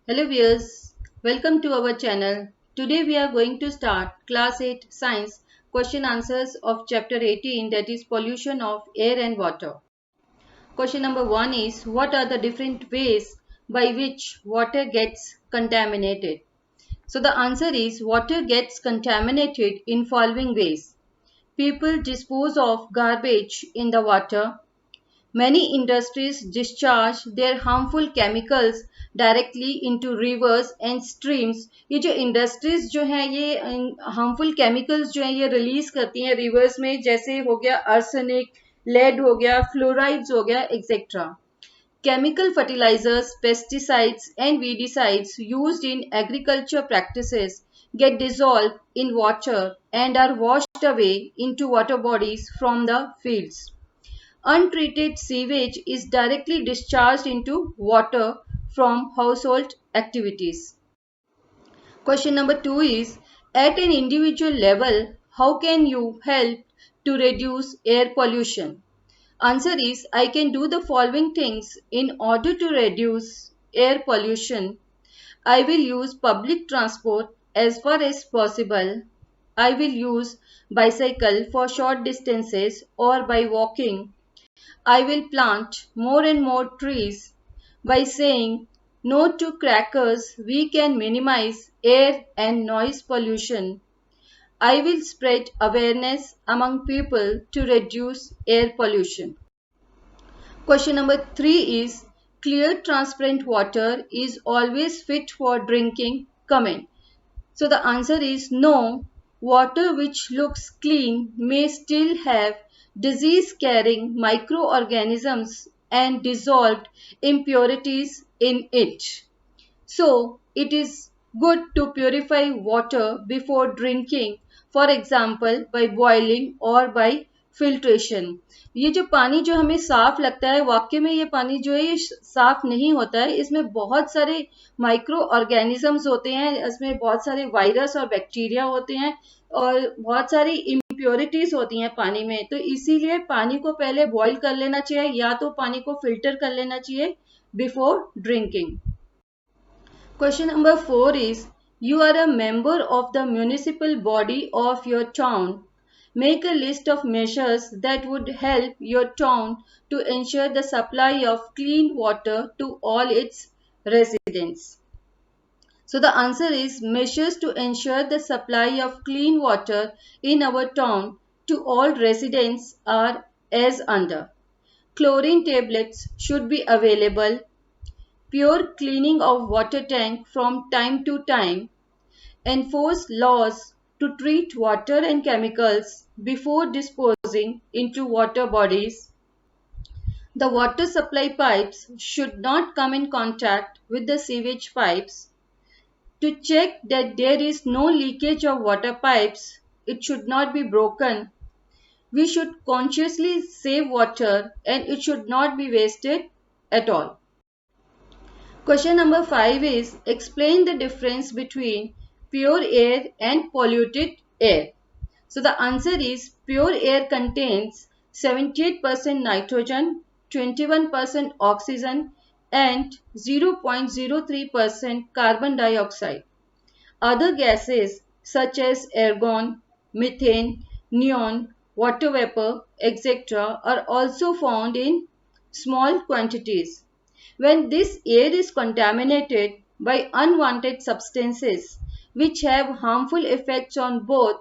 Hello viewers, welcome to our channel. Today we are going to start class 8 science question answers of chapter 18, that is pollution of air and water. Question number 1 is, what are the different ways by which water gets contaminated? So the answer is, water gets contaminated in following ways. People dispose of garbage in the water. Many industries discharge their harmful chemicals directly into rivers and streams. ये जो industries जो हैं ये harmful chemicals जो हैं ये release करती हैं रिवर्स में, जैसे हो गया आर्सेनिक, लेड हो गया, फ्लोराइड्स हो गया, etcetera. Chemical fertilizers, pesticides and weedicides used in agriculture practices get dissolved in water and are washed away into water bodies from the fields. Untreated sewage is directly discharged into water from household activities. Question number 2 is, at an individual level, how can you help to reduce air pollution? Answer is, I can do the following things in order to reduce air pollution. I will use public transport as far as possible. I will use bicycle for short distances or by walking. I will plant more and more trees. By saying no to crackers, we can minimize air and noise pollution. I will spread awareness among people to reduce air pollution. Question number 3 is, clear transparent water is always fit for drinking? Comment. So the answer is no. Water which looks clean may still have disease-carrying microorganisms and dissolved impurities in it. So it is good to purify water before drinking, for example by boiling or by filtration. ये जो पानी जो हमें साफ लगता है, वाकई में ये पानी जो है ये साफ नहीं होता है. इसमें बहुत सारे माइक्रो ऑर्गेनिजम्स होते हैं, इसमें बहुत सारे वायरस और बैक्टीरिया होते हैं और बहुत सारी इम्प्योरिटीज होती हैं पानी में. तो इसीलिए पानी को पहले बॉईल कर लेना चाहिए या तो पानी को फिल्टर कर लेना चाहिए before drinking. Question number 4 is, you are a member of the municipal body of your town. Make a list of measures that would help your town to ensure the supply of clean water to all its residents. So the answer is, measures to ensure the supply of clean water in our town to all residents are as under. Chlorine tablets should be available. Pure cleaning of water tank from time to time. Enforce laws to treat water and chemicals before disposing into water bodies. The water supply pipes should not come in contact with the sewage pipes. To check that there is no leakage of water pipes, it should not be broken. We should consciously save water and it should not be wasted at all. Question number 5 is, explain the difference between pure air and polluted air. So the answer is, pure air contains 78% nitrogen, 21% oxygen and 0.03% carbon dioxide. Other gases such as argon, methane, neon, water vapor, etc. are also found in small quantities. When this air is contaminated by unwanted substances which have harmful effects on both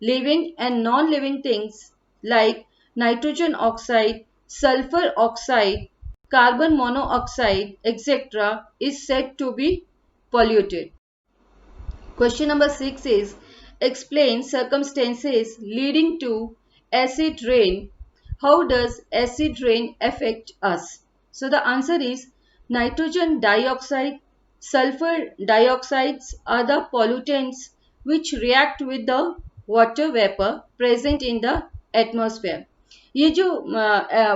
living and non-living things like nitrogen oxide, sulfur oxide, carbon monoxide, etc., is said to be polluted. Question number 6 is, explain circumstances leading to acid rain. How does acid rain affect us? So the answer is, nitrogen dioxide, sulfur dioxides are the pollutants which react with the water vapor present in the atmosphere. ये जो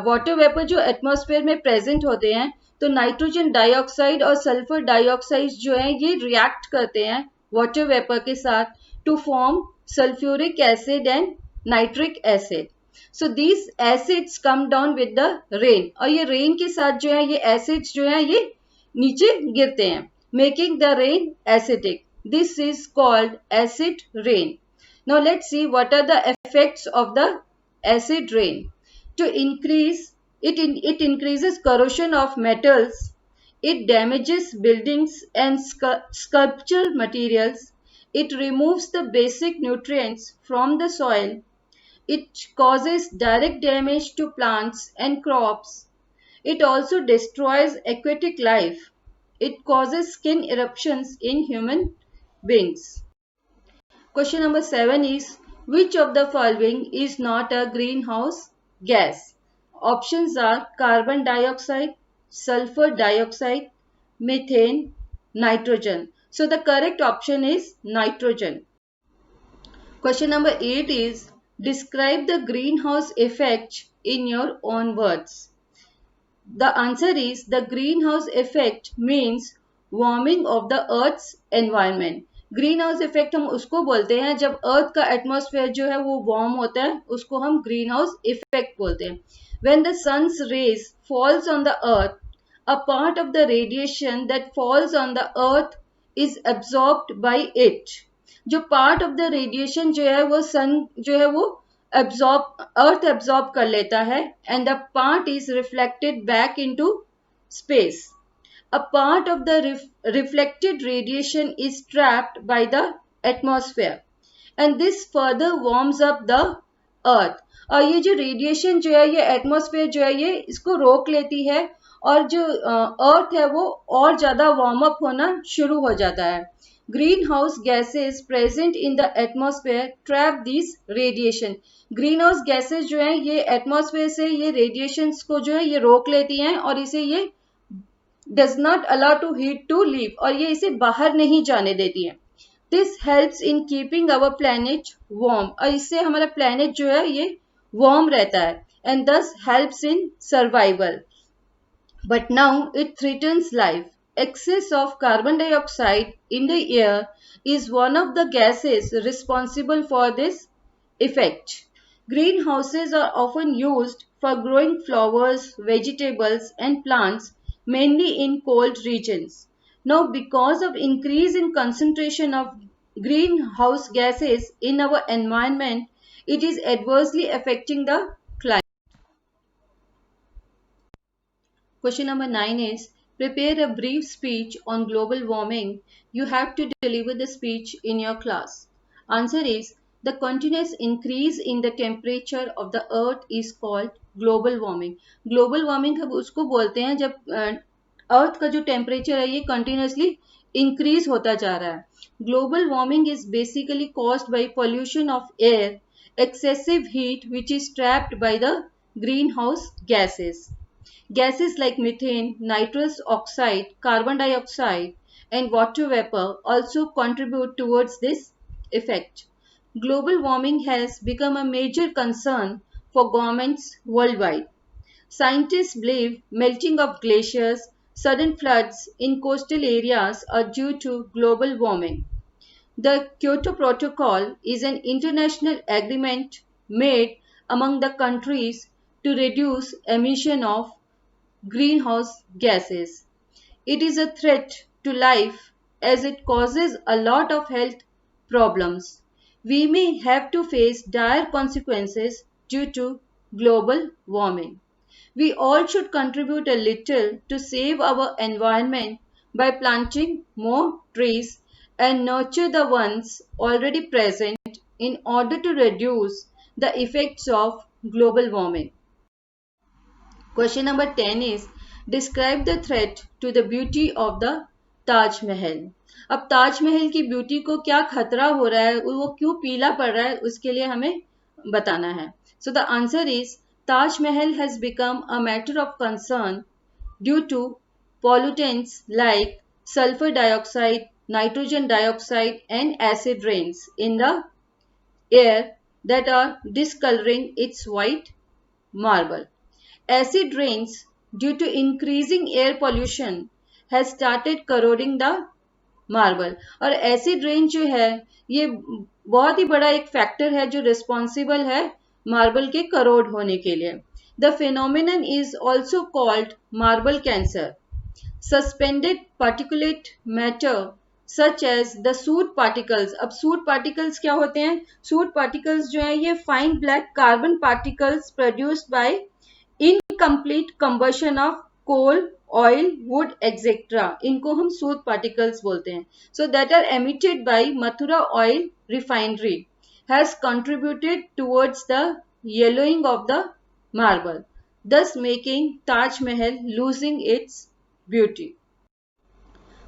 water vapour जो atmosphere में present होते हैं, तो nitrogen dioxide और sulphur dioxide जो है ये रिएक्ट करते हैं वाटर वेपर के साथ to form sulphuric acid and nitric acid. So these acids come down with the rain, और ये रेन के साथ जो है ये एसिड्स जो है ये नीचे गिरते हैं. making the rain acidic. This is called acid rain. Now let's see what are the effects of the acid rain. To increase it increases corrosion of metals. It damages buildings and sculptural materials. It removes the basic nutrients from the soil. It causes direct damage to plants and crops. It also destroys aquatic life. It causes skin eruptions in human beings. Question number 7 is, which of the following is not a greenhouse gas? Options are carbon dioxide, sulfur dioxide, methane, nitrogen. So the correct option is nitrogen. Question number 8 is, describe the greenhouse effect in your own words. The answer is, the greenhouse effect means warming of the earth's environment. Green house effect हम उसको बोलते हैं जब अर्थ का atmosphere जो है वो warm होता है, उसको हम ग्रीन हाउस इफेक्ट बोलते हैं. When the sun's rays falls on the earth, a part of the radiation that falls on the earth is absorbed by it. जो पार्ट ऑफ द रेडिएशन जो है वो सन जो है वो अर्थ एब्जॉर्ब कर लेता है, and the part is reflected back into space. A part of the reflected radiation is trapped by the atmosphere and this further warms up the earth. और ये जो रेडिएशन जो है ये एटमॉस्फेयर जो है ये इसको रोक लेती है और जो अर्थ है वो और ज़्यादा वार्म अप होना शुरू हो जाता है. Greenhouse gases present in the atmosphere trap these radiation. Greenhouse gases जो है ये एटमॉस्फेयर से ये रेडिएशंस को जो है ये रोक लेती हैं और इसे ये does not allow to heat to leave और ये इसे बाहर नहीं जाने देती है. This helps in keeping our planet warm और इससे हमारा planet जो है ये warm रहता है and thus helps in survival. But now it threatens life. Excess of carbon dioxide in the air is one of the gases responsible for this effect. Greenhouses are often used for growing flowers, vegetables and plants, mainly in cold regions. Now, because of increase in concentration of greenhouse gases in our environment, it is adversely affecting the climate. Question number 9 is, prepare a brief speech on global warming. You have to deliver the speech in your class. Answer is, the continuous increase in the temperature of the earth is called global warming. Global warming हम उसको बोलते हैं जब अर्थ का जो temperature है ये continuously increase होता जा रहा है. Global warming is basically caused by pollution of air, excessive heat which is trapped by the greenhouse gases. Gases like methane, nitrous oxide, carbon dioxide, and water vapor also contribute towards this effect. Global warming has become a major concern for governments worldwide. Scientists believe melting of glaciers, sudden floods in coastal areas are due to global warming. The Kyoto Protocol is an international agreement made among the countries to reduce emission of greenhouse gases. It is a threat to life as it causes a lot of health problems. We may have to face dire consequences due to global warming. We all should contribute a little to save our environment by planting more trees and nurture the ones already present in order to reduce the effects of global warming. Question number 10 is, describe the threat to the beauty of the Taj Mahal. अब ताजमहल की beauty को क्या खतरा हो रहा है, वो क्यों पीला पड़ रहा है, उसके लिए हमें बताना है. So the answer is, Taj Mahal has become a matter of concern due to pollutants like sulfur dioxide, nitrogen dioxide and acid rains in the air that are discoloring its white marble. Acid rains due to increasing air pollution has started corroding the marble. और acid rain जो है ये बहुत ही बड़ा एक factor है जो responsible है मार्बल के करोड होने के लिए. The phenomenon is also called marble cancer. suspended particulate matter such as the soot particles. अब soot particles क्या होते हैं? Soot particles जो है ये fine black carbon particles produced by incomplete combustion of coal, oil, wood, etc. इनको हम soot particles बोलते हैं. So that are emitted by Mathura oil refinery has contributed towards the yellowing of the marble, thus making Taj Mahal losing its beauty.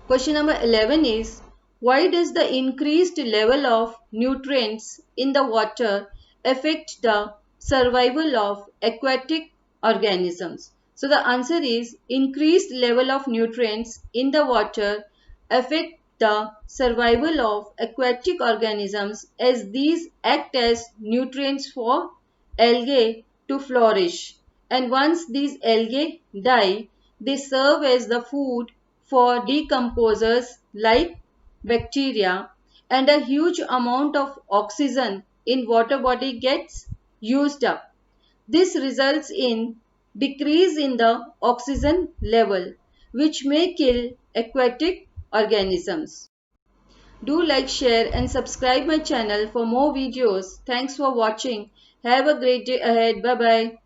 Question number 11 is, why does the increased level of nutrients in the water affect the survival of aquatic organisms? So the answer is, increased level of nutrients in the water affect the survival of aquatic organisms as these act as nutrients for algae to flourish, and once these algae die, they serve as the food for decomposers like bacteria, and a huge amount of oxygen in water body gets used up. This results in decrease in the oxygen level, which may kill aquatic organisms. Do like, share and subscribe my channel for more videos. Thanks for watching. Have a great day ahead. Bye bye.